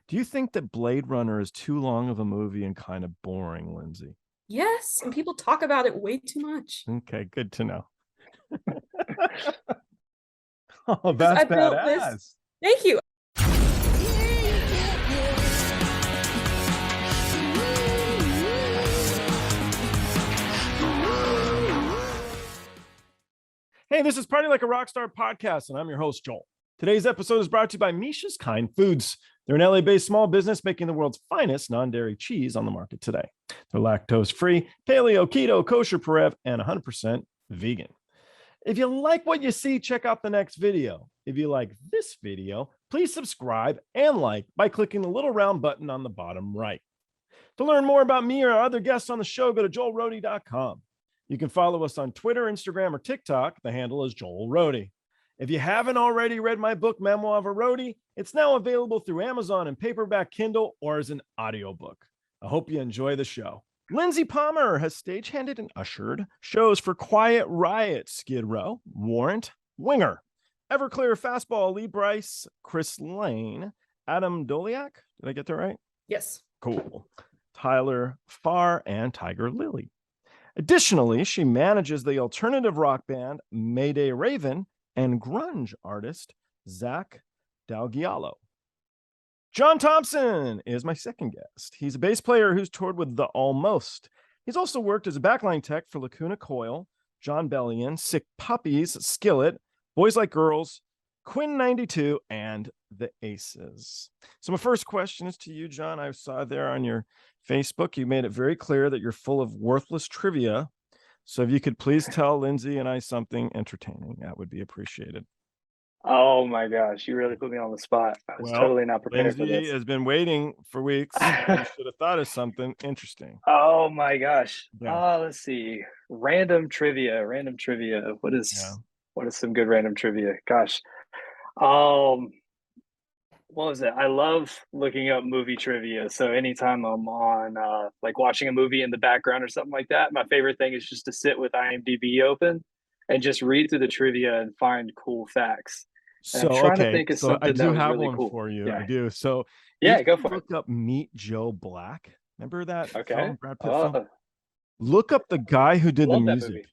Do you think that Blade Runner is too long of a movie and kind of boring, Lindsay? Yes, and people talk about it way too much. Okay, good to know. Oh, Because that's I built this. badass. Thank you. Hey, this is Party Like a Rockstar podcast, and I'm your host, Joel. Today's episode is brought to you by Misha's Kind Foods. They're an LA-based small business making the world's finest non-dairy cheese on the market today. They're lactose-free, paleo, keto, kosher, Parev, and 100% vegan. If you like what you see, check out the next video. If you like this video, please subscribe and like by clicking the little round button on the bottom right. To learn more about me or our other guests on the show, go to joelrohde.com. You can follow us on Twitter, Instagram, or TikTok. The handle is Joel Rohde. If you haven't already read my book, Memoir of a Roadie, it's now available through Amazon and paperback Kindle or as an audiobook. I hope you enjoy the show. Lindsay Palmer has stagehanded and ushered shows for Quiet Riot, Skid Row, Warrant, Winger, Everclear, Fastball, Lee Brice, Chris Lane, Adam Doliak. Did I get that right? Yes. Cool. Tyler Farr and Tiger Lily. Additionally, she manages the alternative rock band Mayday Raven and grunge artist Zach Dalgiallo. John Thompson is my second guest. He's a bass player who's toured with The Almost. He's also worked as a backline tech for Lacuna Coil, John Bellion, Sick Puppies, Skillet, Boys Like Girls, Quinn 92, and The Aces. So my first question is to you, John. I saw there on your Facebook, you made it very clear that you're full of worthless trivia. So if you could please tell Lindsay and I something entertaining, that would be appreciated. Oh my gosh, you really put me on the spot. I was totally not prepared for Lindsay this. has been waiting for weeks. You should have thought of something interesting. Oh my gosh. Yeah. Let's see. Random trivia. What is some good random trivia? Gosh. What was it? I love looking up movie trivia. So anytime I'm on like watching a movie in the background or something like that, my favorite thing is just to sit with IMDb open and just read through the trivia and find cool facts. And So, I'm trying to okay. think of So I something that do was have really one cool. for you. Yeah. I do. So Yeah, if go you for it. look up Meet Joe Black. Remember that Okay. film, Brad Pitt film? Look up the guy who did the music.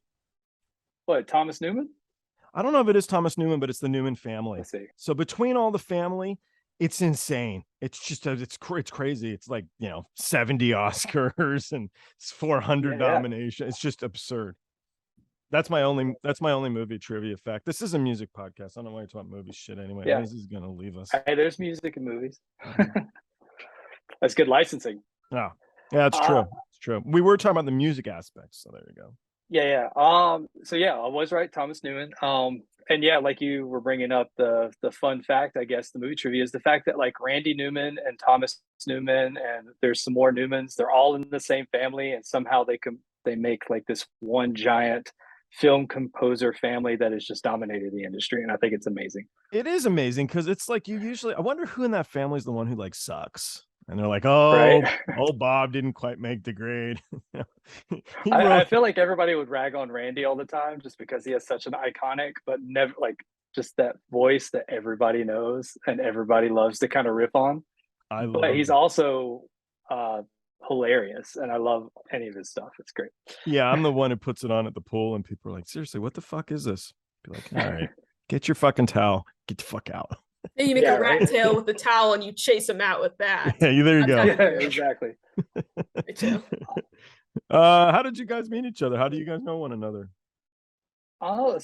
What, Thomas Newman? I don't know if it is Thomas Newman, but it's the Newman family. Let's see. So between all the family, it's insane. It's just it's crazy. It's like 70 Oscars and 400 nominations. It's just absurd. That's my only movie trivia fact. This is a music podcast. I don't know why you're talking movie shit anyway. Yeah. This is gonna leave us. Hey, there's music in movies. That's good licensing. Oh, yeah, it's true. It's true. We were talking about the music aspects, so there you go. Yeah. So yeah, I was right, Thomas Newman. And yeah, like you were bringing up the fun fact, I guess, the movie trivia is the fact that like Randy Newman and Thomas Newman and there's some more Newmans, they're all in the same family, and somehow they make like this one giant film composer family that has just dominated the industry, and I think it's amazing. It is amazing because it's like I wonder who in that family is the one who like sucks. And they're like, oh, right? Old Bob didn't quite make the grade. I feel like everybody would rag on Randy all the time just because he has such an iconic, but never like just that voice that everybody knows and everybody loves to kind of riff on. But he's also hilarious, and I love any of his stuff. It's great. Yeah, I'm the one who puts it on at the pool, and people are like, seriously, what the fuck is this? Be like, all right, get your fucking towel, get the fuck out. Then you make a rat tail with the towel and you chase him out with that. Yeah, there you go. Yeah, exactly. How did you guys meet each other? How do you guys know one another? I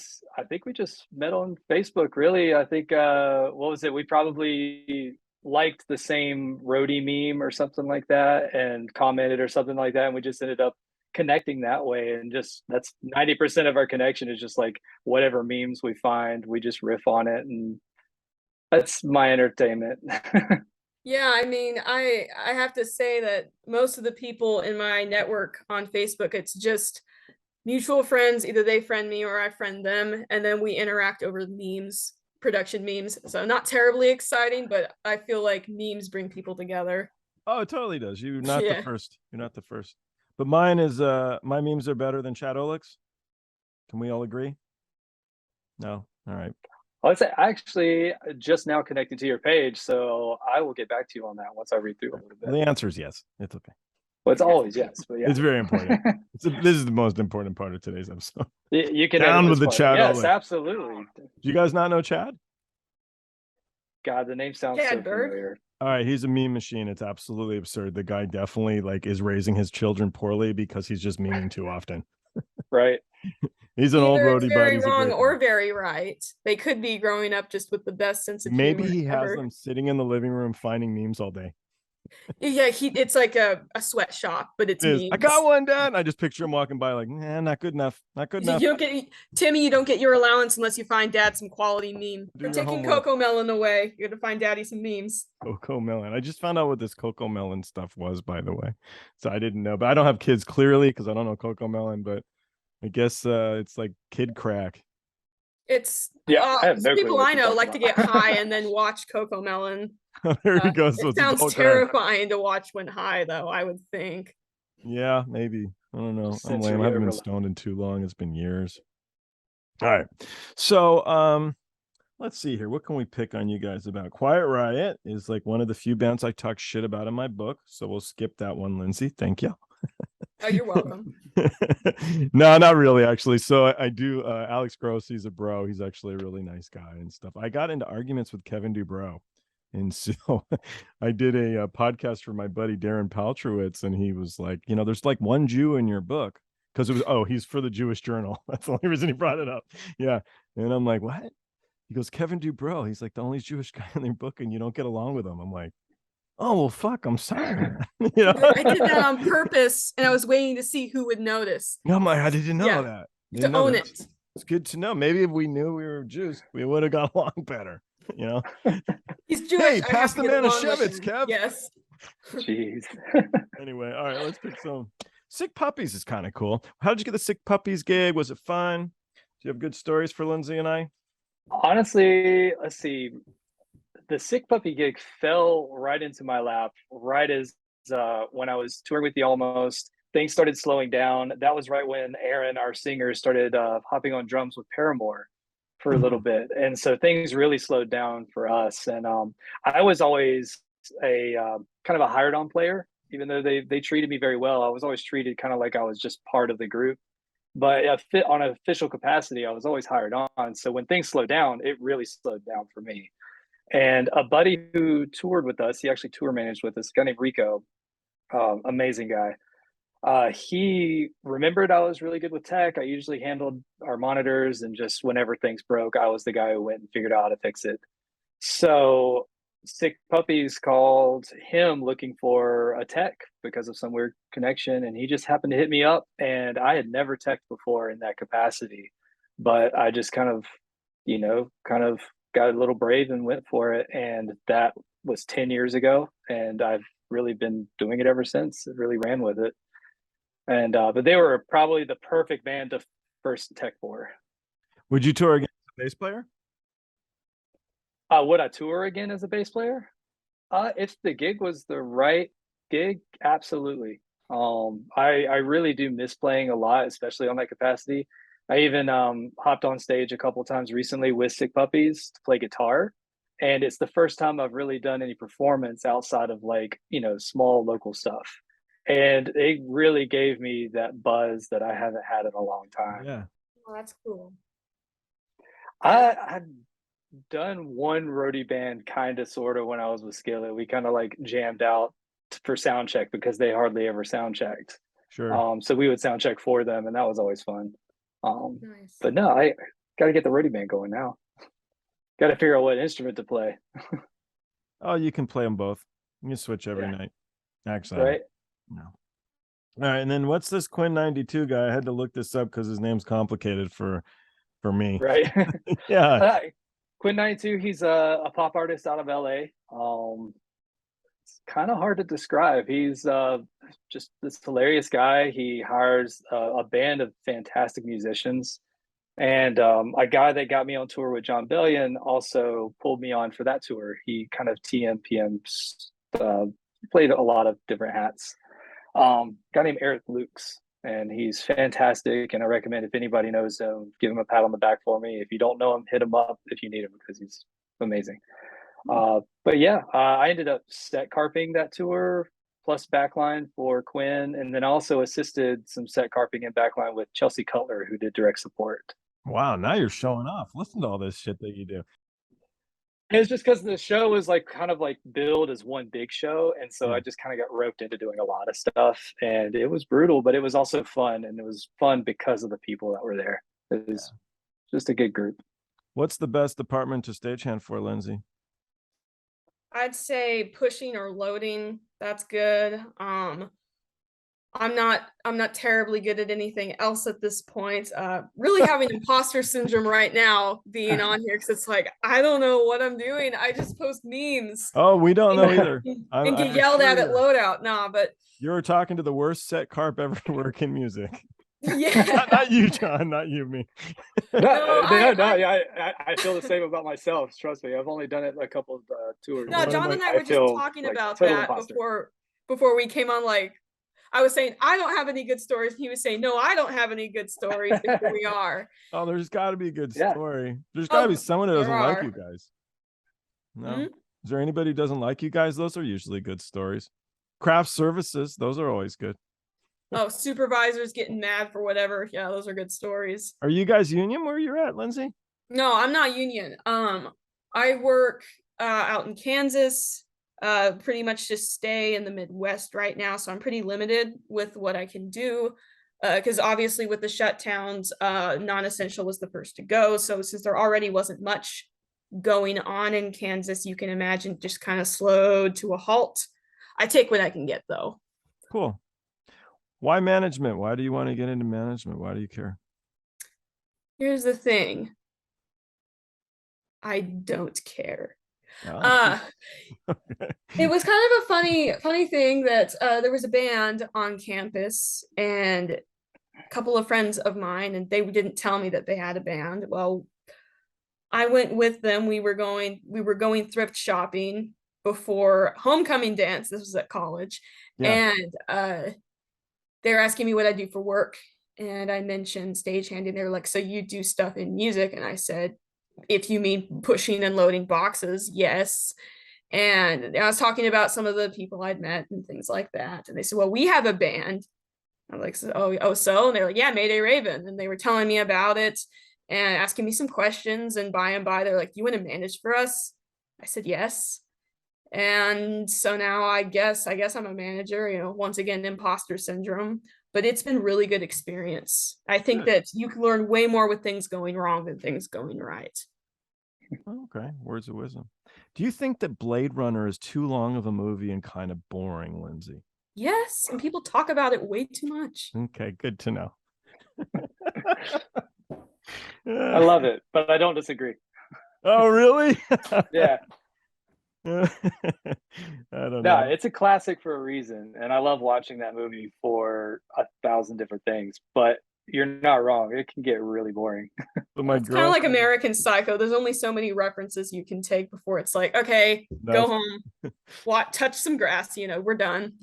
think we just met on Facebook, really. I think what was it? We probably liked the same roadie meme or something like that and commented or something like that, and we just ended up connecting that way. And just that's 90% of our connection is just like whatever memes we find, we just riff on it, and that's my entertainment. Yeah, I mean, I have to say that most of the people in my network on Facebook, it's just mutual friends. Either they friend me or I friend them, and then we interact over memes, production memes. So not terribly exciting, but I feel like memes bring people together. Oh, it totally does. You're not the first. You're not the first. But mine is my memes are better than Chad Oleg's. Can we all agree? No. All right. I would say actually just now connecting to your page, so I will get back to you on that once I read through a little bit. The answer is yes. It's okay. Well, it's always yes, but yeah, It's very important. This is the most important part of today's episode. you can Down edit with this the part. Chad Yes, Oleg. absolutely. Do you guys not know Chad? God, the name sounds Chad so Bird? familiar. All right, he's a meme machine. It's absolutely absurd. The guy definitely like is raising his children poorly because he's just memeing too often. Right. He's an old Either it's roadie, very but he's a wrong great or guy. very right. They could be growing up just with the best sense of Maybe humor he has ever. them sitting in the living room finding memes all day. Yeah, it's like a sweatshop, but it's It is, memes. I got one, Dad. And I just picture him walking by like, nah, not good enough. Not good enough. You don't get Timmy. You don't get your allowance unless you find Dad some quality meme. Do We're your taking homework. Coco Melon away. You're gonna find Daddy some memes. Coco Melon. I just found out what this Coco Melon stuff was, by the way. So I didn't know, but I don't have kids clearly because I don't know Coco Melon, but I guess it's like kid crack. It's Yeah, I have no people clue what I you're know talking like to about. get high and then watch Coco Melon. There he goes. So It it's sounds adult crack. terrifying to watch when high, though. I would think. Yeah, maybe. I don't know. I'm Sensory lame. I haven't been overload. stoned in too long. It's been years. All right. So let's see here. What can we pick on you guys about? Quiet Riot is like one of the few bands I talk shit about in my book. So we'll skip that one, Lindsay. Thank you. Oh, you're welcome. No, not really, actually. So I do. Alex Gross, he's a bro. He's actually a really nice guy and stuff. I got into arguments with Kevin Dubrow. And so I did a podcast for my buddy Darren Paltrowitz, and he was like, there's like one Jew in your book because it was, he's for the Jewish Journal. That's the only reason he brought it up. Yeah. And I'm like, what? He goes, Kevin Dubrow. He's like the only Jewish guy in their book, and you don't get along with him. I'm like, oh, well, fuck, I'm sorry. I did that on purpose, and I was waiting to see who would notice. I'm like, I didn't know Yeah, that. To own it. It's good to know. Maybe if we knew we were Jews, we would have got along better. He's Jewish. Hey, I pass have to the get man a along with Shevitz, him. Kev. Yes. Jeez. Anyway, all right, let's pick some. Sick Puppies is kind of cool. How did you get the Sick Puppies gig? Was it fun? Do you have good stories for Lindsay and I? Honestly, let's see. The Sick Puppy gig fell right into my lap, right as when I was touring with the Almost. Things started slowing down. That was right when Aaron, our singer, started hopping on drums with Paramore for a little bit. And so things really slowed down for us. And I was always a kind of a hired on player, even though they treated me very well. I was always treated kind of like I was just part of the group. But on an official capacity, I was always hired on. So when things slowed down, it really slowed down for me. And a buddy who toured with us, he actually tour managed with us, a guy named Rico, amazing guy. He remembered I was really good with tech. I usually handled our monitors, and just whenever things broke, I was the guy who went and figured out how to fix it. So Sick Puppies called him looking for a tech because of some weird connection, and he just happened to hit me up. And I had never teched before in that capacity, but I just kind of got a little brave and went for it. And that was 10 years ago, and I've really been doing it ever since. It really ran with it. And but they were probably the perfect band to first tech for. Would you tour again as a bass player? Would I tour again as a bass player? If the gig was the right gig, absolutely. I really do miss playing a lot, especially on that capacity. I even hopped on stage a couple times recently with Sick Puppies to play guitar, and it's the first time I've really done any performance outside of small local stuff, and it really gave me that buzz that I haven't had in a long time. Yeah. Oh, that's cool. I've done one roadie band kind of sort of when I was with Skillet. We kind of jammed out for sound check because they hardly ever sound checked. Sure. So we would sound check for them, and that was always fun. Nice. But no, I got to get the roadie band going now. Got to figure out what instrument to play. Oh, you can play them both. You can switch every night. Actually, Right? no. All right, and then what's this Quinn 92 guy? I had to look this up because his name's complicated for me. Right. Yeah. Quinn 92, he's a pop artist out of LA. It's kind of hard to describe. He's just this hilarious guy. He hires a band of fantastic musicians. And a guy that got me on tour with John Bellion also pulled me on for that tour. He kind of played a lot of different hats. Guy named Eric Lukes. and he's fantastic. And I recommend if anybody knows him, give him a pat on the back for me. If you don't know him, hit him up if you need him because he's amazing. But yeah, I ended up set carping that tour plus backline for Quinn, and then also assisted some set carping and backline with Chelsea Cutler, who did direct support. Wow, now you're showing off. Listen to all this shit that you do. It's just because the show was like kind of like billed as one big show, and so I just kind of got roped into doing a lot of stuff, and it was brutal, but it was also fun, and it was fun because of the people that were there. It was just a good group. What's the best department to stagehand for, Lindsay? I'd say pushing or loading. That's good. I'm not terribly good at anything else at this point. Really having imposter syndrome right now being on here because it's like I don't know what I'm doing. I just post memes. Oh, we don't know either. And get yelled at loadout. Nah, but you're talking to the worst set carp ever to work in music. Yeah. Not you, John, not you, me. I feel the same about myself. Trust me, I've only done it a couple of tours. No, John and I were just talking about that before we came on. Like, I was saying I don't have any good stories. He was saying, no, I don't have any good stories. Here we are. Oh, there's got to be a good story. There's got to be someone who doesn't like you guys. No, Is there anybody who doesn't like you guys? Those are usually good stories. Craft services, those are always good. Oh, supervisors getting mad for whatever. Yeah, those are good stories. Are you guys union where you're at, Lindsay? No, I'm not union. I work out in Kansas. Pretty much just stay in the Midwest right now, so I'm pretty limited with what I can do. Because obviously with the shutdowns, non-essential was the first to go. So since there already wasn't much going on in Kansas, you can imagine just kind of slowed to a halt. I take what I can get though. Cool. Why management? Why do you want to get into management? Why do you care? Here's the thing. I don't care. Okay. It was kind of a funny thing that there was a band on campus and a couple of friends of mine, and they didn't tell me that they had a band. Well, I went with them. We were going thrift shopping before homecoming dance. This was at college. Yeah. And they're asking me what I do for work, and I mentioned stagehand, and they were like, so you do stuff in music? And I said, if you mean pushing and loading boxes, yes. And I was talking about some of the people I'd met and things like that, and they said, well, we have a band. I'm like, so and they're like, yeah, Mayday Raven. And they were telling me about it and asking me some questions, and by and by they're like, you want to manage for us? I said yes. And so now I guess I'm a manager, once again, imposter syndrome, but it's been really good experience. I think that you can learn way more with things going wrong than things going right. Okay. Words of wisdom. Do you think that Blade Runner is too long of a movie and kind of boring, Lindsay? Yes. And people talk about it way too much. Okay. Good to know. I love it, but I don't disagree. Oh, really? Yeah. I don't know. No, it's a classic for a reason, and I love watching that movie for 1,000 different things. But you're not wrong; it can get really boring. It's kind of like American Psycho. There's only so many references you can take before it's like, okay, go home, touch some grass. We're done.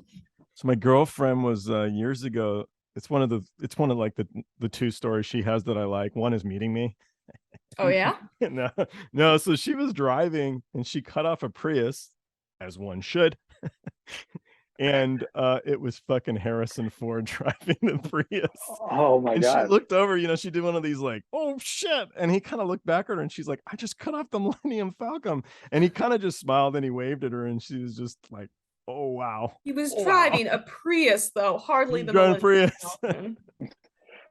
So my girlfriend was years ago. It's one of like the two stories she has that I like. One is meeting me. Oh yeah? No. So she was driving and she cut off a Prius, as one should. And it was fucking Harrison Ford driving the Prius. Oh my God. She looked over, she did one of these like, oh shit. And he kind of looked back at her and she's like, I just cut off the Millennium Falcon. And he kind of just smiled and he waved at her and she was just like, oh wow. He was driving a Prius though, hardly the Millennium Prius.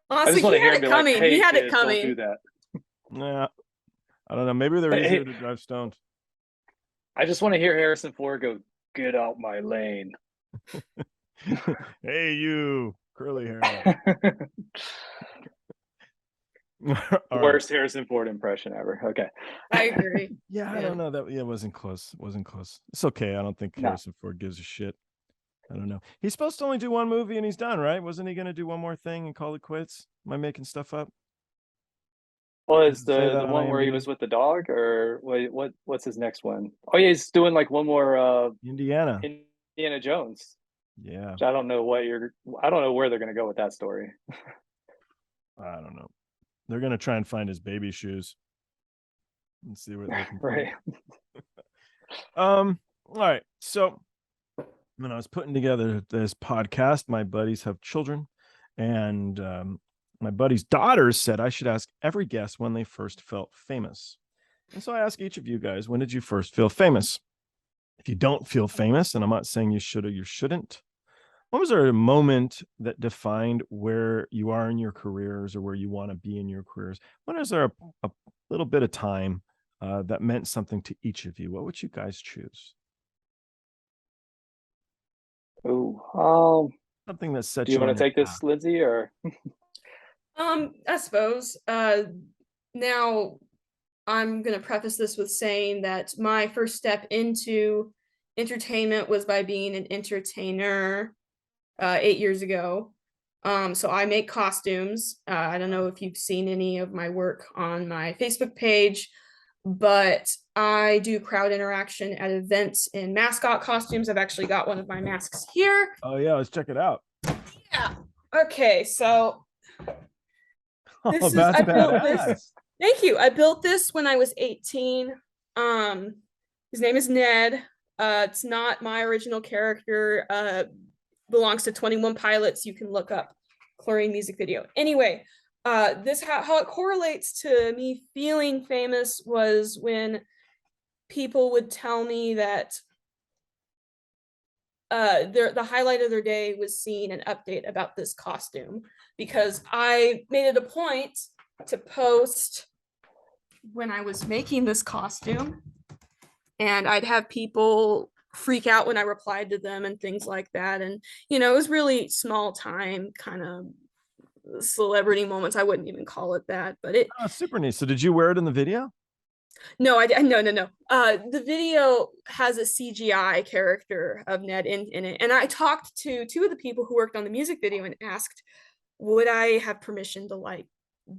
Honestly, he had it coming. He had it coming. Don't do that. Yeah, I don't know. Maybe they're easier to drive stoned. I just want to hear Harrison Ford go, "Get out my lane." Hey, you curly hair. Worst Harrison Ford impression ever. Okay. I agree. Yeah, I don't know. That it wasn't close. It's okay. I don't think Harrison Ford gives a shit. I don't know. He's supposed to only do one movie and he's done, right? Wasn't he going to do one more thing and call it quits? Am I making stuff up? Well, is the one where he was with the dog, or what's his next one? Oh yeah, he's doing like one more Indiana Jones. Yeah. Which I don't know where they're going to go with that story. I don't know. They're going to try and find his baby shoes and see what they can Right. All right. So when I was putting together this podcast, my buddies have children, and my buddy's daughters said I should ask every guest when they first felt famous. And so I ask each of you guys, when did you first feel famous? If you don't feel famous, and I'm not saying you should or you shouldn't, when was there a moment that defined where you are in your careers or where you want to be in your careers? When is there a little bit of time that meant something to each of you? What would you guys choose? Oh, Something that set do you you on want to your take this, path. Lindsay, or? I suppose. Now I'm gonna preface this with saying that my first step into entertainment was by being an entertainer 8 years ago. So I make costumes. I don't know if you've seen any of my work on my Facebook page, but I do crowd interaction at events in mascot costumes. I've actually got one of my masks here. Oh yeah, let's check it out. Yeah. Okay, so Oh, this is that's I built this. badass. Thank you. I built this when I was 18. His name is Ned. It's not my original character. Belongs to 21 Pilots. You can look up Chlorine music video. Anyway, this how it correlates to me feeling famous was when people would tell me that the highlight of their day was seeing an update about this costume, because I made it a point to post when I was making this costume, and I'd have people freak out when I replied to them and things like that. And it was really small time kind of celebrity moments. I wouldn't even call it that, but it Oh, super neat. So did you wear it in the video? no, no. The video has a CGI character of Ned in it, and I talked to two of the people who worked on the music video and asked, would I have permission to like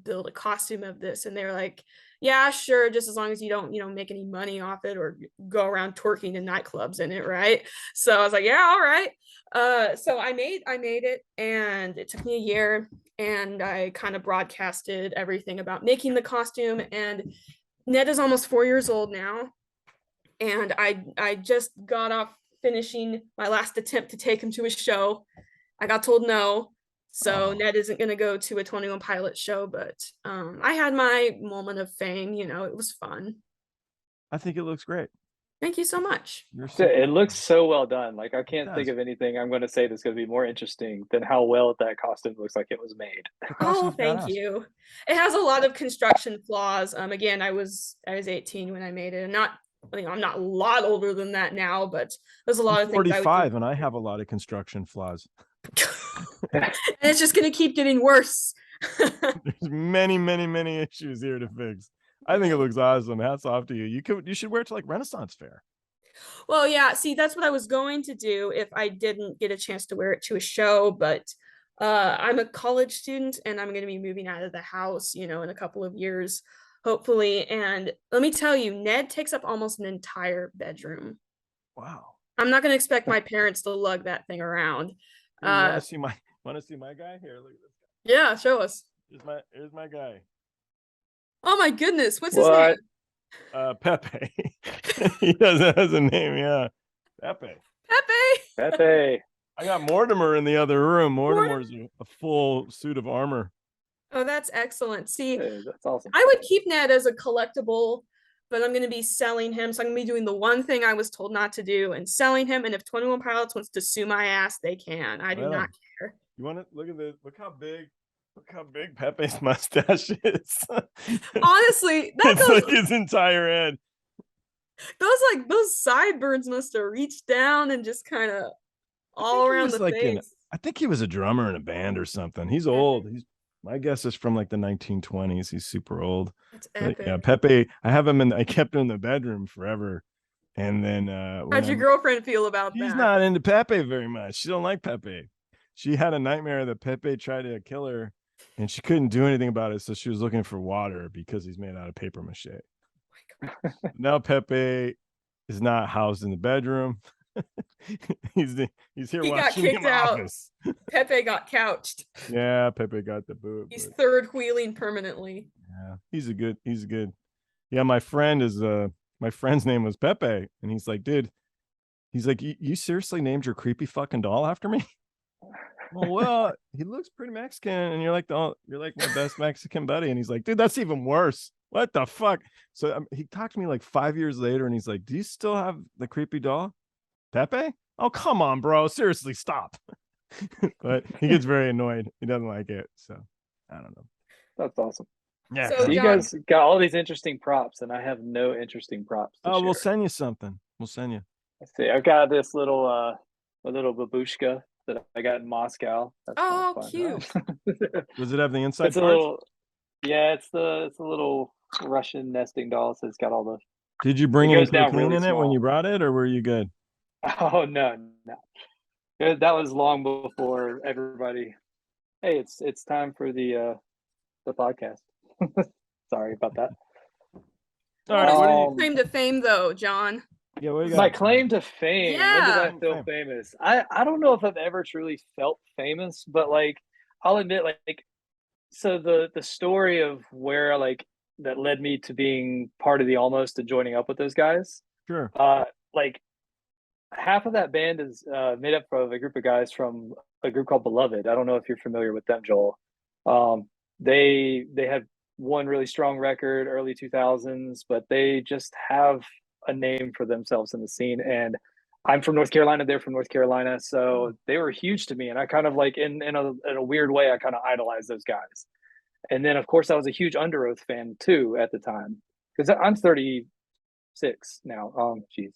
build a costume of this? And they were like, yeah, sure, just as long as you don't make any money off it or go around twerking in nightclubs in it, right? So I was like, yeah, all right. So I made it, and it took me a year, and I kind of broadcasted everything about making the costume. And Ned is almost 4 years old now, and I just got off finishing my last attempt to take him to a show. I got told no, so Ned isn't going to go to a 21 Pilot show, but I had my moment of fame. It was fun. I think it looks great. Thank you so much. It looks so well done. Like, I can't It think does. of anything I'm going to say that's going to be more interesting than how well that costume looks like it was made. The Oh, costume's thank badass. you. It has a lot of construction flaws. Again, I was 18 when I made it, and I'm not a lot older than that now, but there's a lot I'm of things I would 45 do. and I have a lot of construction flaws. And it's just going to keep getting worse. There's many issues here to fix. I think it looks awesome. Hats off to you. You should wear it to like Renaissance Fair. Well, yeah, see, that's what I was going to do if I didn't get a chance to wear it to a show, but I'm a college student, and I'm going to be moving out of the house, in a couple of years, hopefully. And let me tell you, Ned takes up almost an entire bedroom. Wow. I'm not going to expect my parents to lug that thing around. Here, you want to see my guy? Here, look at this guy. Yeah, show us. Here's my guy. Oh my goodness, what's his name? Pepe. He has a name, yeah. Pepe. Pepe. I got Mortimer in the other room. Mortimer's a full suit of armor. Oh, that's excellent. See, Hey, that's awesome. I would keep Ned as a collectible, but I'm going to be selling him. So I'm going to be doing the one thing I was told not to do and selling him. And if 21 Pilots wants to sue my ass, they can. I do Right not on. care. You want to look at this? Look how big Pepe's mustache is. Honestly, that It's goes, like his entire head. those sideburns must have reached down and just kind of all around the face. I think he was a drummer in a band or something. He's old. My guess is from like the 1920s. He's super old. That's But epic. yeah, Pepe. I kept him in the bedroom forever. And then How'd your girlfriend feel about she's that? not into Pepe very much. She don't like Pepe. She had a nightmare that Pepe tried to kill her, and she couldn't do anything about it. So she was looking for water because he's made out of paper mache. Now Pepe is not housed in the bedroom. he's here He got watching me in kicked my out. office. Pepe got couched. Yeah, Pepe got the boot. He's but- third wheeling permanently. Yeah, he's good. Yeah, my friend's name was Pepe, and he's like, dude, he's like, you seriously named your creepy fucking doll after me? Well, he looks pretty Mexican, and you're like my best Mexican buddy, and he's like, dude, that's even worse. What the fuck? So he talked to me like 5 years later, and he's like, do you still have the creepy doll, Pepe? Oh, come on, bro, seriously, stop. But he gets very annoyed. He doesn't like it, so I don't know. That's awesome. Yeah. So, So you John- guys got all these interesting props, and I have no interesting props. To We'll share. send you something. We'll send you. Let's see. I've got this little a little babushka that I got in Moscow. That's kinda Oh, fun. cute. Does it have the inside It's a parts? little, yeah. It's a little Russian nesting doll. So it's got all the. Did you bring It any goes down cocaine really in it when small. you brought it, or were you good? Oh no. That was long before everybody. Hey, it's time for the podcast. Sorry about that. All right, what do you? Claim to fame, though, John. Yeah, what do you got? My claim to fame. When did Yeah. I feel famous? I don't know if I've ever truly felt famous, but like I'll admit, like so the story of where like that led me to being part of the Almost and joining up with those guys. Sure. Like half of that band is made up of a group of guys from a group called Beloved. I don't know if you're familiar with them, Joel. They had one really strong record early 2000s, but they just have a name for themselves in the scene. And I'm from North Carolina, they're from North Carolina, so they were huge to me, and I kind of like in a weird way I kind of idolized those guys. And then of course I was a huge Under Oath fan too at the time, because I'm 36 now. Geez.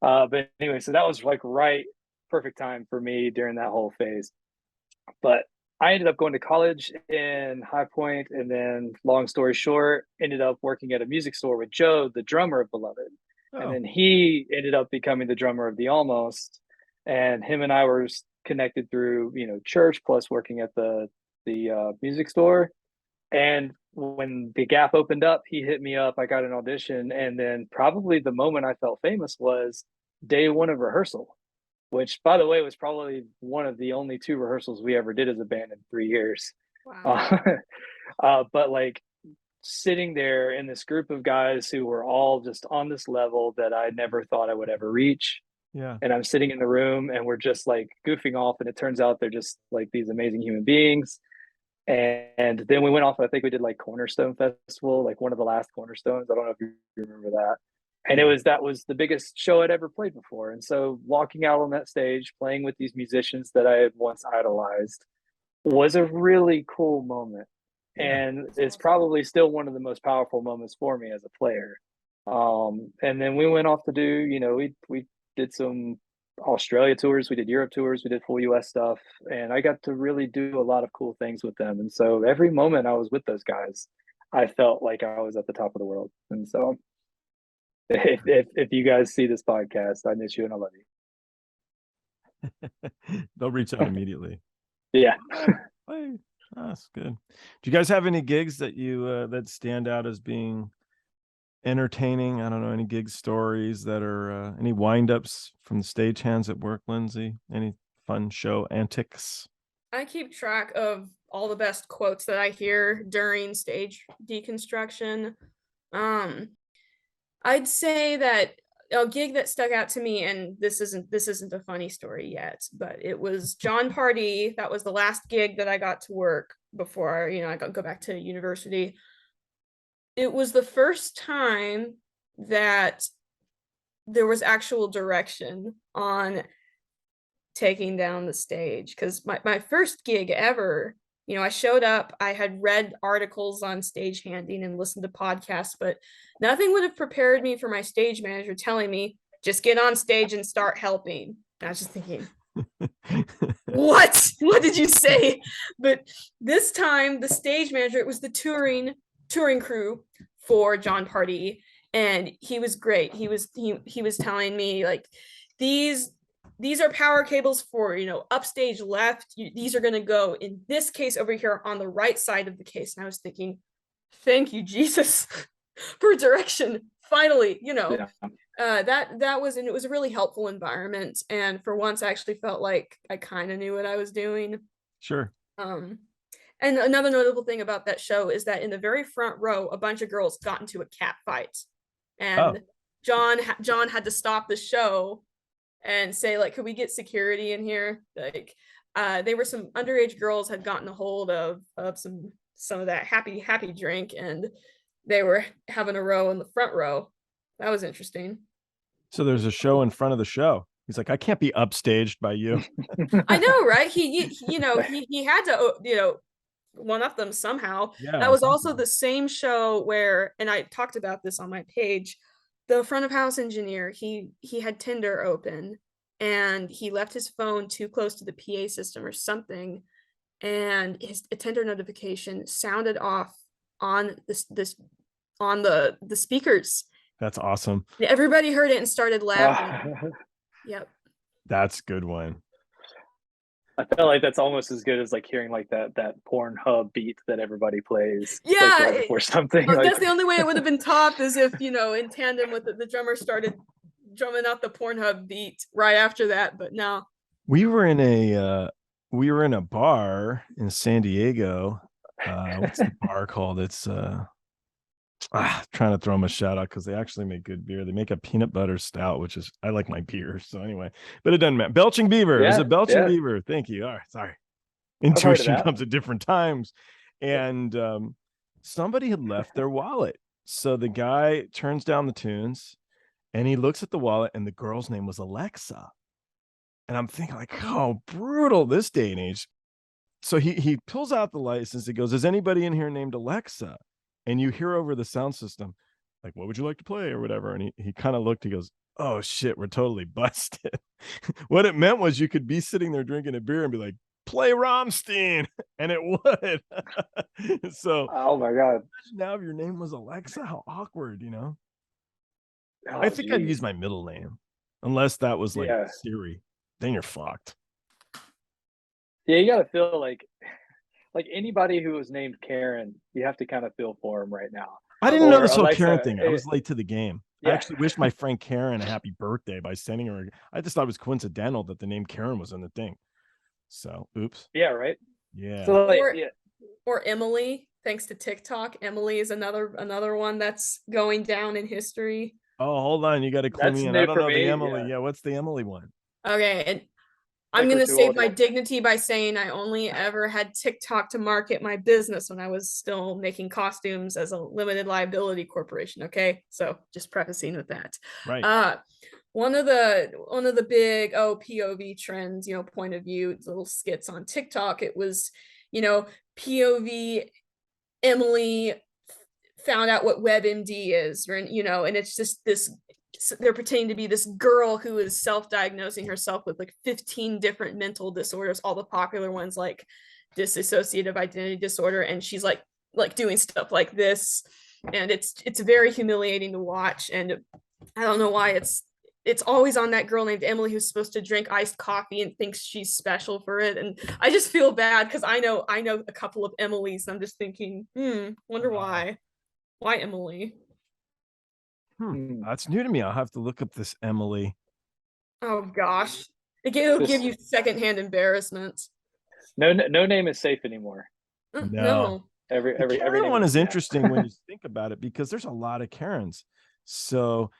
But anyway, so that was like perfect time for me during that whole phase. But I ended up going to college in High Point, and then long story short, ended up working at a music store with Joe, the drummer of Beloved. And then he ended up becoming the drummer of the Almost, and him and I were connected through church plus working at the music store. And when the Gap opened up, he hit me up. I got an audition, and then probably the moment I felt famous was day one of rehearsal, which, by the way, was probably one of the only 2 rehearsals we ever did as a band in 3 years. Wow. But like sitting there in this group of guys who were all just on this level that I never thought I would ever reach. Yeah. And I'm sitting in the room and we're just like goofing off, and it turns out they're just like these amazing human beings. And then we went off, I think we did like Cornerstone Festival, like one of the last Cornerstones. I don't know if you remember that. And that was the biggest show I'd ever played before. And so walking out on that stage, playing with these musicians that I had once idolized was a really cool moment. And it's probably still one of the most powerful moments for me as a player. And then we went off to do, we did some Australia tours, we did Europe tours, we did full US stuff, and I got to really do a lot of cool things with them. And so every moment I was with those guys, I felt like I was at the top of the world. And so if you guys see this podcast, I miss you and I love you. They'll reach out immediately. Yeah. Hey, that's good. Do you guys have any gigs that you that stand out as being entertaining? I don't know, any gig stories that are any wind-ups from the stagehands at work, Lindsay? Any fun show antics? I keep track of all the best quotes that I hear during stage deconstruction. I'd say that a gig that stuck out to me, and this isn't a funny story yet, but it was John Pardee. That was the last gig that I got to work before I go back to university. It was the first time that there was actual direction on taking down the stage, because my first gig ever, I showed up, I had read articles on stagehanding and listened to podcasts, but nothing would have prepared me for my stage manager telling me, just get on stage and start helping. And I was just thinking, what did you say? But this time the stage manager, it was the touring crew for John Pardee, and he was great. He was telling me, like, these are power cables for upstage left. These are going to go in this case over here on the right side of the case. And I was thinking, thank you, Jesus, for direction. Finally, Yeah. That was, and it was a really helpful environment. And for once, I actually felt like I kind of knew what I was doing. Sure. And another notable thing about that show is that in the very front row, a bunch of girls got into a cat fight, and John had to stop the show and say, like, could we get security in here? Like, they were some underage girls had gotten a hold of some of that happy drink, and they were having a row in the front row. That was interesting. So there's a show in front of the show. He's like, I can't be upstaged by you. I know, right? He had to, one up them somehow. Yeah. That was also the same show where, and I talked about this on my page, the front of house engineer, he had Tinder open and he left his phone too close to the PA system or something, and his Tinder notification sounded off on on the speakers. That's awesome. Everybody heard it and started laughing. Yep. That's a good one. I feel like that's almost as good as like hearing like that Pornhub beat that everybody plays. Yeah, like, right before something. That's the only way it would have been topped, is if, in tandem with the drummer started drumming out the Pornhub beat right after that. But no. We were in a bar in San Diego. What's the bar called? It's trying to throw them a shout out because they actually make good beer. They make a peanut butter stout, which is, I like my beer. So anyway, but it doesn't matter. Belching Beaver. Is it Belching Beaver? Thank you. All right. Sorry. Intuition comes at different times. And somebody had left their wallet. So the guy turns down the tunes and he looks at the wallet, and the girl's name was Alexa. And I'm thinking, like, how brutal this day and age. So he pulls out the license. He goes, is anybody in here named Alexa? And you hear over the sound system, like, what would you like to play or whatever? And he kind of looked, he goes, oh shit, we're totally busted. What it meant was you could be sitting there drinking a beer and be like, play Rammstein. And it would. So, oh my God. Now if your name was Alexa, how awkward, Oh, I think I'd use my middle name, unless that was like Siri. Then you're fucked. Yeah, you got to feel like anybody who was named Karen, you have to kind of feel for him right now. I didn't know this whole Karen thing. I was late to the game. I actually wished my friend Karen a happy birthday by sending her. I just thought it was coincidental that the name Karen was in the thing. So, oops. Yeah, right. Yeah. So, or Emily, thanks to TikTok. Emily is another one that's going down in history. Oh, hold on. You got to clue me in. I don't know the Emily. Yeah, what's the Emily one? Okay, and I'm going to save my dignity by saying I only ever had TikTok to market my business when I was still making costumes as a limited liability corporation. Okay, so just prefacing with that. Right. One of the big POV trends, point of view little skits on TikTok. It was, POV Emily found out what WebMD is, and it's just this. They're pretending to be this girl who is self-diagnosing herself with like 15 different mental disorders, all the popular ones like dissociative identity disorder, and she's like doing stuff like this, and it's very humiliating to watch. And I don't know why it's always on that girl named Emily who's supposed to drink iced coffee and thinks she's special for it. And I just feel bad because I know a couple of Emilys, and I'm just thinking, wonder why Emily. That's new to me. I'll have to look up this Emily. Oh gosh, it'll give you secondhand embarrassment. No name is safe anymore. No. Every one is interesting when you think about it, because there's a lot of Karens. So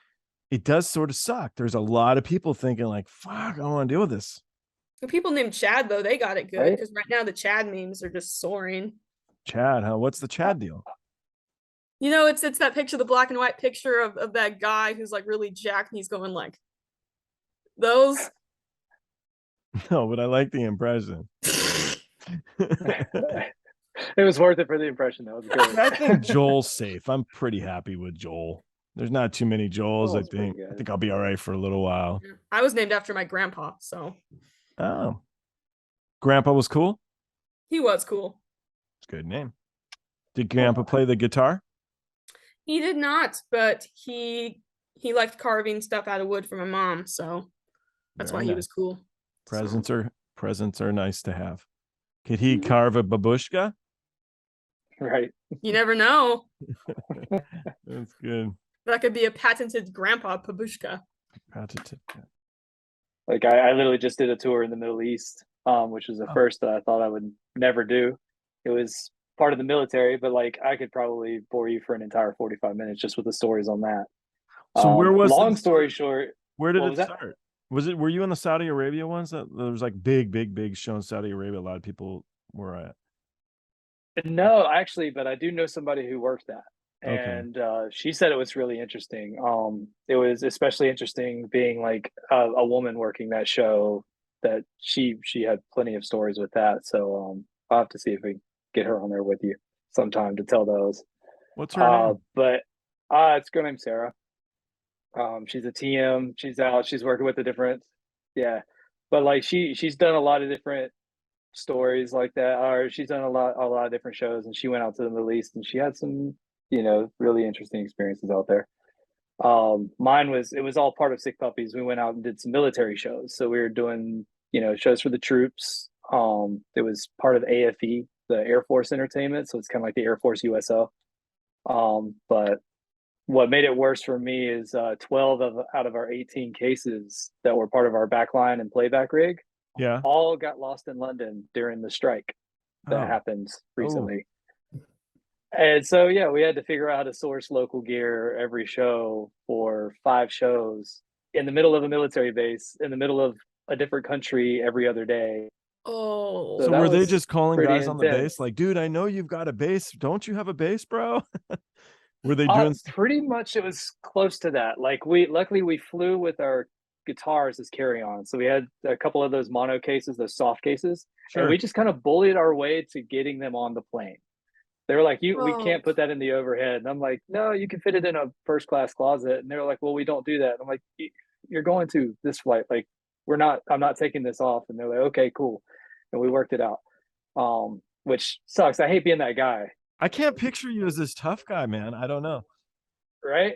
it does sort of suck. There's a lot of people thinking like, fuck, I don't want to deal with this. The people named Chad, though, they got it good, because right now the Chad memes are just soaring. Chad, huh? What's the Chad deal? It's that picture, the black and white picture of that guy who's like really jacked, and he's going like those. No, but I like the impression. It was worth it for the impression. That was great. I think Joel's safe. I'm pretty happy with Joel. There's not too many Joels. I think I'll be all right for a little while. I was named after my grandpa, so. Oh. Grandpa was cool? He was cool. It's a good name. Did Grandpa play the guitar? He did not, but he liked carving stuff out of wood for my mom, so that's why he was cool. Presents are nice to have. Could he carve a babushka? Right. You never know. That's good. That could be a patented grandpa babushka. Patented. Like I literally just did a tour in the Middle East, which was the first that I thought I would never do. It was part of the military, but like I could probably bore you for an entire 45 minutes just with the stories on that. So where was long story short, where did what it was that? start? Were you in the Saudi Arabia ones? That there was like big show in Saudi Arabia. A lot of people were at. No, actually, but I do know somebody who worked that. Okay. And she said it was really interesting. It was especially interesting being like a woman working that show, that she had plenty of stories with that. So I'll have to see if we can get her on there with you sometime to tell those. What's her name? But it's her name's Sarah. She's a TM. She's out. She's working with the different, yeah. But like she's done a lot of different stories like that, or she's done a lot of different shows, and she went out to the Middle East and she had some, really interesting experiences out there. Mine was, it was all part of Sick Puppies. We went out and did some military shows. So we were doing, shows for the troops. It was part of AFE, the Air Force Entertainment. So it's kind of like the Air Force USO. But what made it worse for me is 12 out of our 18 cases that were part of our backline and playback rig, all got lost in London during the strike that happened recently. And so, yeah, we had to figure out how to source local gear every show for 5 shows in the middle of a military base, in the middle of a different country every other day. Oh, so were they just calling guys on the base like, dude, I know you've got a base. Don't you have a base, bro? Were they doing pretty much? It was close to that. Like luckily we flew with our guitars as carry-on, so we had a couple of those mono cases, those soft cases, and we just kind of bullied our way to getting them on the plane. They were like, we can't put that in the overhead, and I'm like, no, you can fit it in a first class closet. And they're like, well, we don't do that. And I'm like, you're going to this flight, like I'm not taking this off. And they're like, okay, cool. And we worked it out, which sucks. I hate being that guy. I can't picture you as this tough guy, man. I don't know. Right?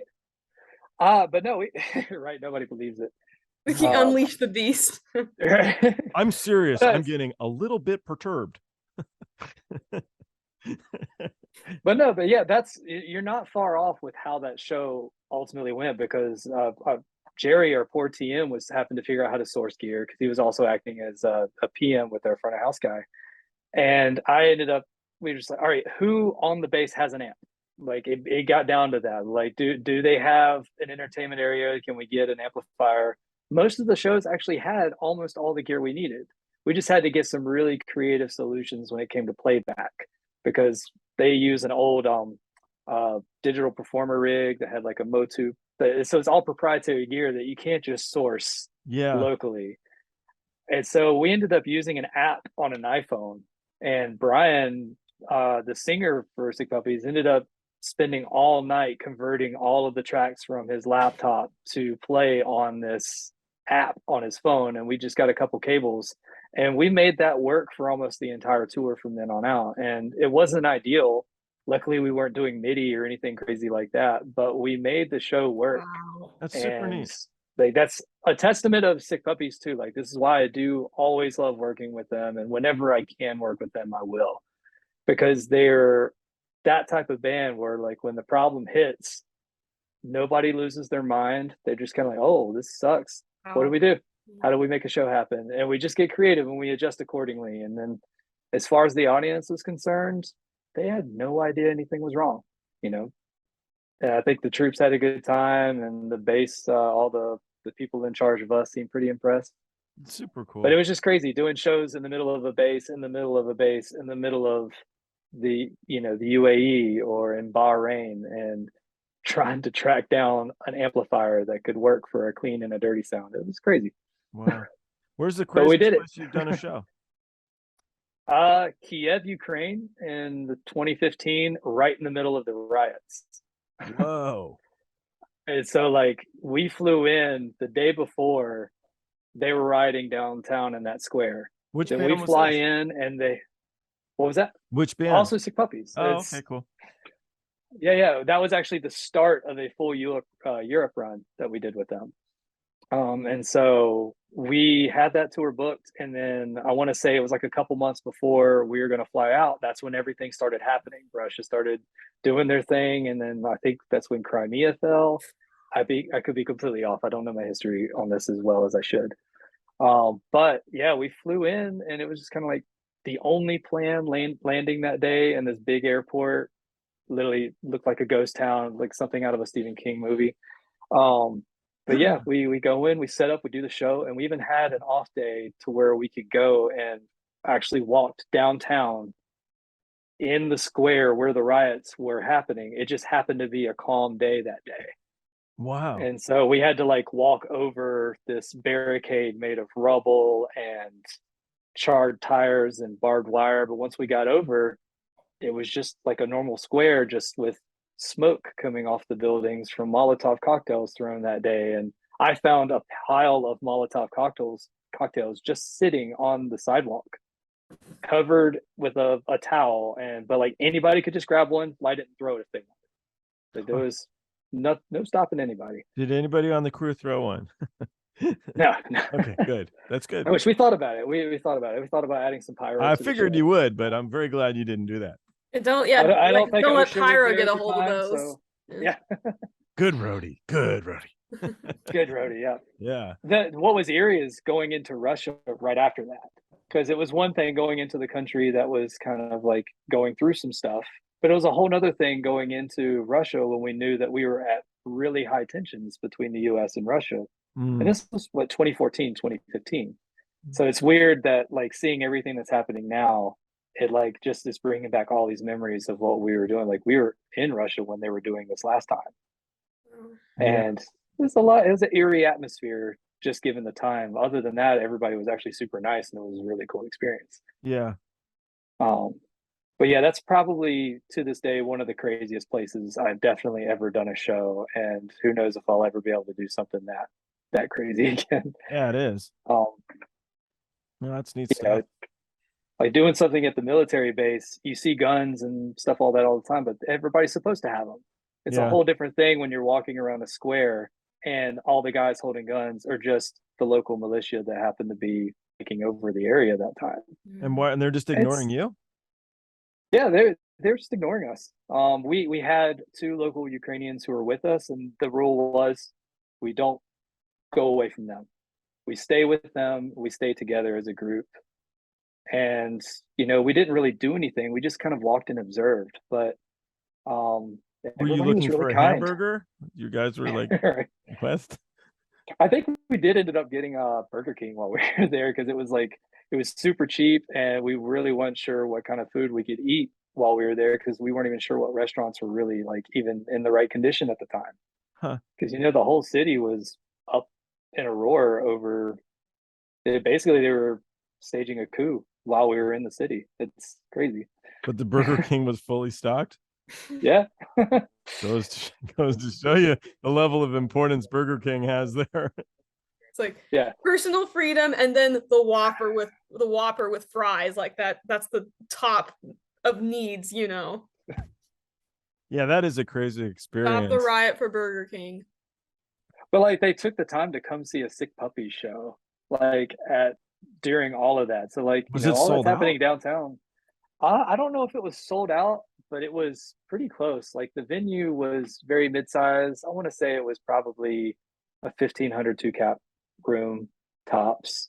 But no, right, nobody believes it. He unleashed the beast. I'm serious. I'm getting a little bit perturbed. But yeah, you're not far off with how that show ultimately went, because Jerry, our poor TM, was having to figure out how to source gear because he was also acting as a PM with our front of house guy. And we were just like, all right, who on the base has an amp? Like it got down to that. Like, do they have an entertainment area? Can we get an amplifier? Most of the shows actually had almost all the gear we needed. We just had to get some really creative solutions when it came to playback, because they use an old digital performer rig that had like a Motu. So it's all proprietary gear that you can't just source locally. And so we ended up using an app on an iPhone. And Brian, the singer for Sick Puppies, ended up spending all night converting all of the tracks from his laptop to play on this app on his phone. And we just got a couple cables, and we made that work for almost the entire tour from then on out. And it wasn't ideal. Luckily, we weren't doing MIDI or anything crazy like that, but we made the show work. Wow. That's super neat. Like, that's a testament of Sick Puppies too. Like, this is why I do always love working with them, and whenever I can work with them, I will, because they're that type of band where, like, when the problem hits, nobody loses their mind. They're just kind of like, oh, this sucks. What do we do? How do we make a show happen? And we just get creative and we adjust accordingly. And then as far as the audience was concerned, they had no idea anything was wrong, And I think the troops had a good time, and the base, all the people in charge of us seemed pretty impressed. Super cool. But it was just crazy doing shows in the middle of a base, in the middle of a base, in the middle of the UAE or in Bahrain, and trying to track down an amplifier that could work for a clean and a dirty sound. It was crazy. Wow. Where's the craziest place you've done a show? Kiev, Ukraine in the 2015, right in the middle of the riots. Whoa. And so, like, we flew in the day before they were rioting downtown in that square. Which then band we fly in, and what was that? Which band? Also Sick Puppies. Oh, okay, cool. Yeah. That was actually the start of a full Europe run that we did with them. And so we had that tour booked, and then I want to say it was like a couple months before we were going to fly out. That's when everything started happening. Russia started doing their thing, and then I think that's when Crimea fell. I could be completely off. I don't know my history on this as well as I should. But yeah, we flew in, and it was just kind of like the only planned landing that day in this big airport. Literally looked like a ghost town, like something out of a Stephen King movie. Um, but yeah, we go in, we set up, we do the show, and we even had an off day to where we could go and actually walked downtown in the square where the riots were happening. It just happened to be a calm day that day. Wow. And so we had to like walk over this barricade made of rubble and charred tires and barbed wire. But once we got over, it was just like a normal square, just with smoke coming off the buildings from Molotov cocktails thrown that day. And I found a pile of Molotov cocktails just sitting on the sidewalk, covered with a towel. But like anybody could just grab one, light it, and throw it if they wanted. Like there was no stopping anybody. Did anybody on the crew throw one? No. Okay, good. That's good. I wish we thought about it. We thought about it. We thought about adding some pyro. I figured you would, but I'm very glad you didn't do that. And don't let Pyro get a hold of those. So, yeah. Good roadie. Good roadie. Good roadie. Yeah. Yeah. What was eerie is going into Russia right after that, because it was one thing going into the country that was kind of like going through some stuff, but it was a whole nother thing going into Russia when we knew that we were at really high tensions between the US and Russia. And this was what, 2014, 2015. So it's weird that like seeing everything that's happening now, it like just is bringing back all these memories of what we were doing. Like we were in Russia when they were doing this last time. And it was an eerie atmosphere just given the time. Other than that, everybody was actually super nice, and it was a really cool experience. Yeah. But yeah, that's probably to this day one of the craziest places I've definitely ever done a show. And who knows if I'll ever be able to do something that crazy again. Yeah, it is. No, that's neat stuff. Like doing something at the military base, you see guns and stuff all that all the time, but everybody's supposed to have them. It's a whole different thing when you're walking around a square and all the guys holding guns are just the local militia that happen to be taking over the area that time. And they're just ignoring you? Yeah, they're just ignoring us. We had 2 local Ukrainians who were with us, and the rule was we don't go away from them. We stay with them. We stay together as a group. And, we didn't really do anything. We just kind of walked and observed. But were you looking for a hamburger? You guys were like, West? I think we did ended up getting a Burger King while we were there, because it was super cheap, and we really weren't sure what kind of food we could eat while we were there, because we weren't even sure what restaurants were really like even in the right condition at the time. Because the whole city was up in a roar over. They were staging a coup while we were in the city. It's crazy. But the Burger King was fully stocked. Yeah. goes to show you the level of importance Burger King has there. It's like personal freedom, and then the Whopper with fries, like that's the top of needs. Yeah, that is a crazy experience. Stop the riot for Burger King. But like they took the time to come see a Sick Puppies show, like during all of that. So like was it all sold that's happening out? downtown. I don't know if it was sold out, but it was pretty close. Like the venue was very mid-size. I want to say it was probably a 1,500 2-cap room tops.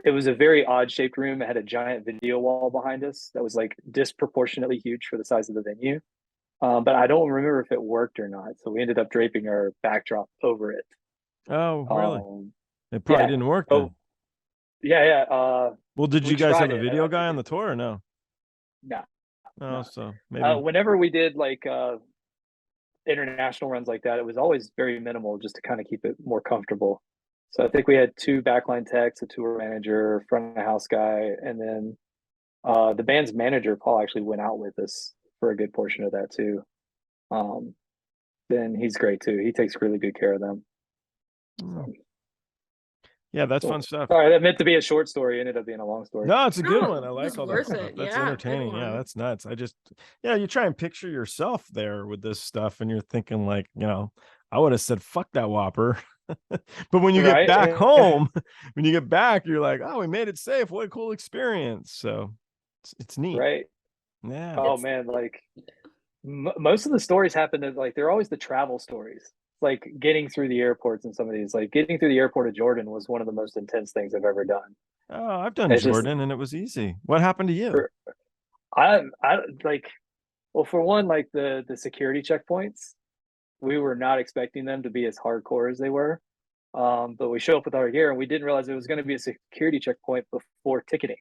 It was a very odd shaped room. It had a giant video wall behind us that was like disproportionately huge for the size of the venue. But I don't remember if it worked or not. So we ended up draping our backdrop over it. Oh, really? It probably didn't work then. Yeah. Well, did you guys have a video guy on the tour or no? No. No. So maybe whenever we did like international runs like that, it was always very minimal just to kind of keep it more comfortable. So I think we had 2 backline techs, a tour manager, front of house guy, and then the band's manager, Paul, actually went out with us for a good portion of that too. Then he's great too. He takes really good care of them. So. Yeah, that's fun stuff. Sorry, that meant to be a short story. It ended up being a long story. No, it's a good one. I like all that. That's yeah, entertaining. Yeah, that's nuts. You try and picture yourself there with this stuff, and you're thinking like, I would have said, fuck that Whopper. But when you get Right? back Yeah. home, when you get back, you're like, oh, we made it safe. What a cool experience. So it's neat. Right. Yeah. Oh It's man, like most of the stories happen at like they're always the travel stories. Like getting through the airports and some of these, like getting through the airport of Jordan was one of the most intense things I've ever done. Oh, I've done It's just Jordan and it was easy. What happened to you? for I like well for one, like the security checkpoints, we were not expecting them to be as hardcore as they were. But we show up with our gear and we didn't realize it was going to be a security checkpoint before ticketing.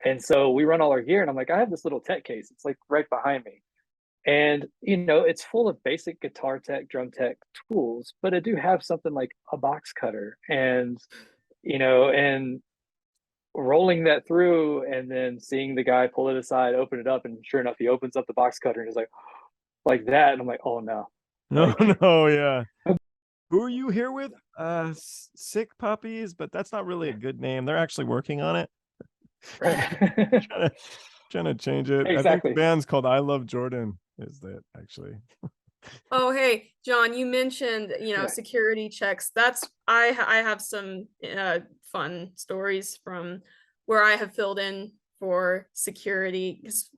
And so we run all our gear and I'm like, I have this little tech case. It's like right behind me. And it's full of basic guitar tech, drum tech tools, but I do have something like a box cutter and rolling that through and then seeing the guy pull it aside, open it up, and sure enough, he opens up the box cutter and is like that. And I'm like, oh no. No, Like, no, yeah. Who are you here with? Sick Puppies, but that's not really a good name. They're actually working on it. right. Trying to change it. I think the Exactly. band's called I Love Jordan. Is that actually? Oh, hey, John, you mentioned, Yeah. security checks. I have some fun stories from where I have filled in for security, because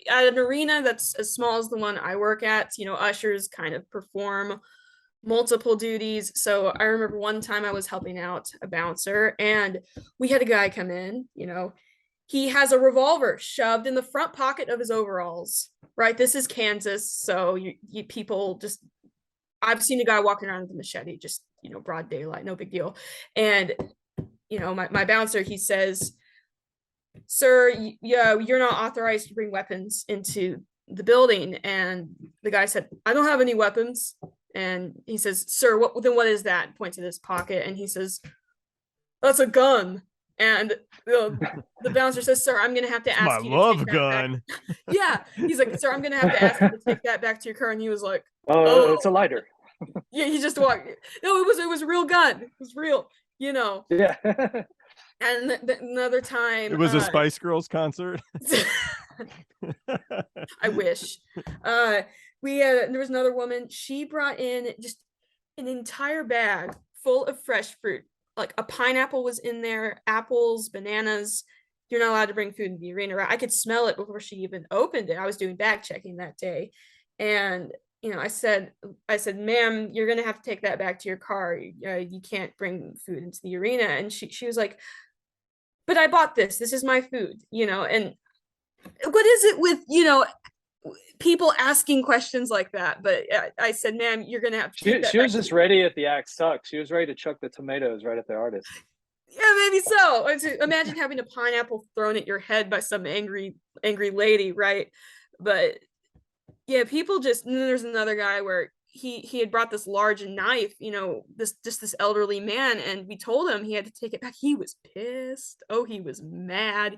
at an arena that's as small as the one I work at, ushers kind of perform multiple duties. So I remember one time I was helping out a bouncer and we had a guy come in, he has a revolver shoved in the front pocket of his overalls, right? This is Kansas. So you people just, I've seen a guy walking around with a machete, just, broad daylight, no big deal. And, my bouncer, he says, sir, you're not authorized to bring weapons into the building. And the guy said, I don't have any weapons. And he says, sir, what is that? Points at his pocket. And he says, that's a gun. And the bouncer says, sir, I'm going to have to It's my ask you to love take that gun. back. Yeah. He's like, sir, I'm going to have to ask you to take that back to your car. And he was like, Oh, it's a lighter. yeah, he just walked. No, it was a real gun. It was real, Yeah. And another time. It was a Spice Girls concert. I wish. There was another woman. She brought in just an entire bag full of fresh fruit. Like a pineapple was in there, apples, bananas. You're not allowed to bring food in the arena, right? I could smell it before she even opened it. I was doing bag checking that day, and I said, ma'am, you're gonna have to take that back to your car. You can't bring food into the arena. And she was like, but I bought this. This is my food, and what is it with people asking questions like that? But I said, ma'am, you're gonna have to. She was just ready at the act sucks. She was ready to chuck the tomatoes right at the artist. Yeah, maybe so. Imagine having a pineapple thrown at your head by some angry lady, right? But yeah, people just. And then there's another guy where he had brought this large knife, this elderly man, and we told him he had to take it back. He was pissed. Oh, he was mad.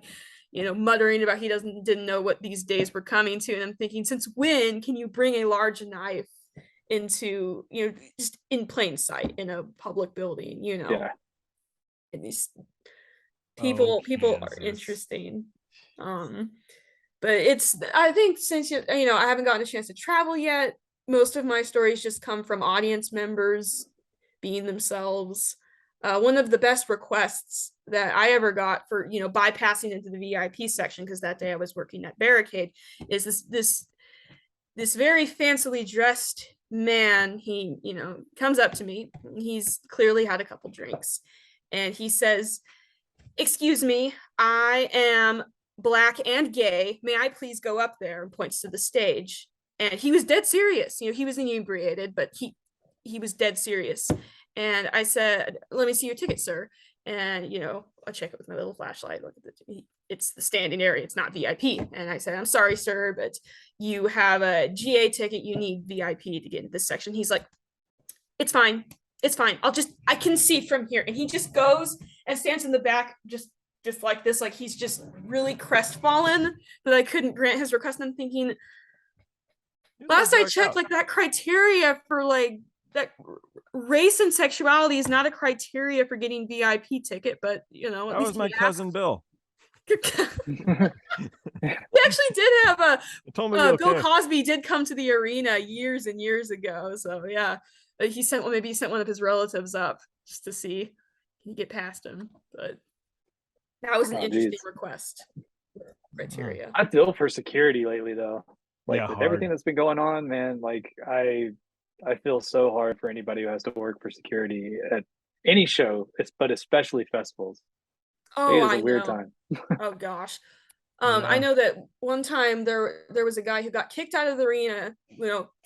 Muttering about he didn't know what these days were coming to. And I'm thinking, since when can you bring a large knife into, just in plain sight in a public building, Yeah. And these people are Kansas. interesting. But I think since I haven't gotten a chance to travel yet, most of my stories just come from audience members being themselves. One of the best requests that I ever got for, bypassing into the VIP section, because that day I was working at Barricade, is this very fancily dressed man. He, comes up to me. He's clearly had a couple drinks. And he says, excuse me, I am Black and gay. May I please go up there? And points to the stage. And he was dead serious. He was inebriated, but he was dead serious. And I said, let me see your ticket, sir. And, I check it with my little flashlight. Look at it's the standing area. It's not VIP. And I said, I'm sorry, sir, but you have a GA ticket. You need VIP to get into this section. He's like, it's fine. It's fine. I can see from here. And he just goes and stands in the back, just like this. Like he's just really crestfallen that I couldn't grant his request. And I'm thinking, last I checked, like that criteria for like that race and sexuality is not a criteria for getting VIP ticket, but that was my cousin Bill. He actually did have Bill Cosby did come to the arena years and years ago. So yeah, maybe he sent one of his relatives up just to see he get past him. But that was an interesting request criteria. I feel for security lately though. Like with hard. everything that's been going on, man, like I feel so hard for anybody who has to work for security at any show, but especially festivals. Oh, it is I a weird know. time. Oh gosh. Yeah. I know that one time there was a guy who got kicked out of the arena,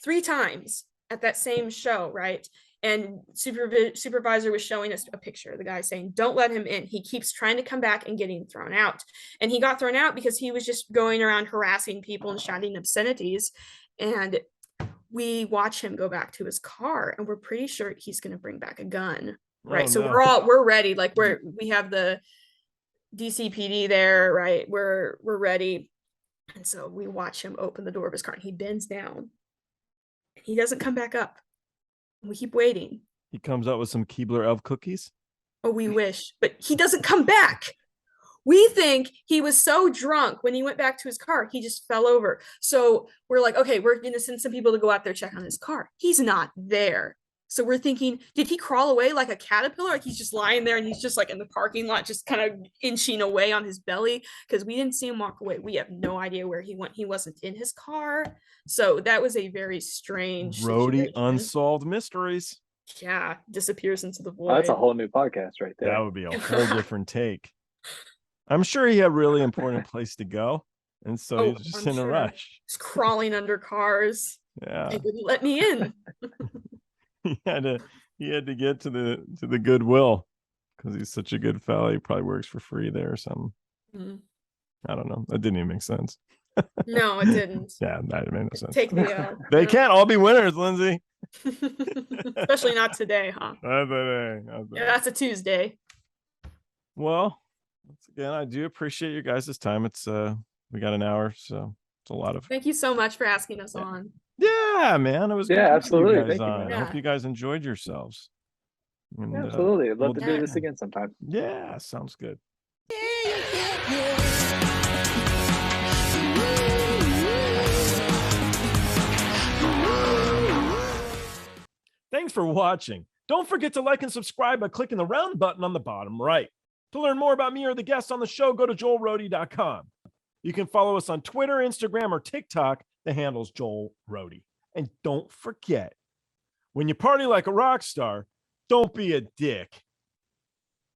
3 times at that same show, right? And supervisor was showing us a picture of the guy saying, "Don't let him in. He keeps trying to come back and getting thrown out." And he got thrown out because he was just going around harassing people and shouting obscenities. And we watch him go back to his car, and we're pretty sure he's going to bring back a gun, right? Oh, So no. we're ready. Like we have the DCPD there, right? We're ready. And so we watch him open the door of his car, and he bends down. He doesn't come back up. We keep waiting. He comes out with some Keebler Elf cookies. Oh, we wish, but he doesn't come back. We think he was so drunk when he went back to his car, he just fell over. So we're like, okay, we're going to send some people to go out there check on his car. He's not there. So we're thinking, did he crawl away like a caterpillar? Like he's just lying there and he's just like in the parking lot, just kind of inching away on his belly, because we didn't see him walk away. We have no idea where he went. He wasn't in his car. So that was a very strange Roadie situation. Unsolved Mysteries. Yeah, disappears into the void. Oh, that's a whole new podcast right there. That would be a whole different take. I'm sure he had a really important place to go. And so he's just in a rush. He's crawling under cars. Yeah. They wouldn't let me in. he had to get to the Goodwill because he's such a good fellow. He probably works for free there or something. I don't know. That didn't even make sense. No, it didn't. Yeah, that made no sense. Take the They can't all be winners, Lindsay. Especially not today, huh? Not today. Yeah, that's a Tuesday. Well, once again, I do appreciate you guys' time. It's we got an hour, so it's a lot of. Thank you so much for asking us on. Yeah, man, it was. Yeah, good to have absolutely. you guys Thank you, on. man. I hope Yeah. you guys enjoyed yourselves. And, Yeah, absolutely. I'd love we'll to do this again sometime. Yeah, sounds good. Thanks for watching. Don't forget to like and subscribe by clicking the round button on the bottom right. To learn more about me or the guests on the show, go to joelroadie.com. You can follow us on Twitter, Instagram, or TikTok. The handle's Joel Roadie. And don't forget, when you party like a rock star, don't be a dick.